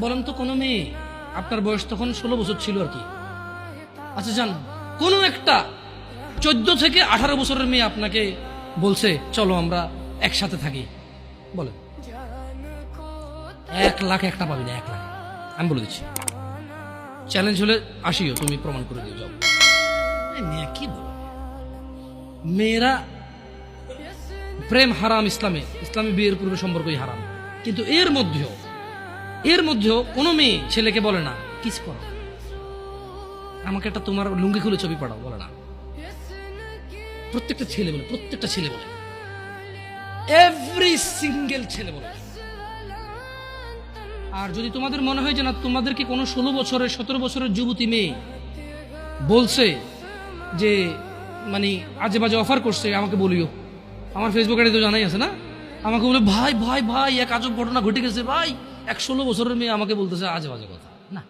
বলেন তো কোনো মেয়ে, আপনার বয়স তখন 16 বছর ছিল আর কি, আচ্ছা যান, কোনো একটা 14 থেকে 18 বছরের মেয়ে আপনাকে বলছে চলো আমরা একসাথে থাকি, বলেন 1 লাখ একটা পাবি না, 1 লাখ। আমি বলে দিচ্ছি, চ্যালেঞ্জ হলে আসিও, তুমি প্রমাণ করে দিয়ে যাও। মেয়ে কি বলো, মেয়েরা প্রেম হারাম ইসলামে, ইসলামে বিয়ের পূর্বে সম্পর্কই হারাম, কিন্তু এর মধ্যেও কোনো মেয়ে ছেলেকে বলে না কিস করো, আমাকে একটা তোমার লুঙ্গি খুলে ছবি পাঠাও, বলে না। প্রত্যেকটা ছেলে বলে, এভরি সিঙ্গেল ছেলে বলে। আর যদি তোমাদের মনে হয় যে না, তোমাদেরকে কোনো 16 বছরের 17 বছরের যুবতী মেয়ে বলছে যে মানে আজে বাজে অফার করছে, আমাকে বলিও, আমার ফেসবুক আইডি তো জানাই আছে না, আমাকে বলে ভাই ভাই ভাই এক আজব ঘটনা ঘটে গেছে ভাই, 16 বছরের মেয়ে আমাকে বলতেছে আজে বাজে কথা, না।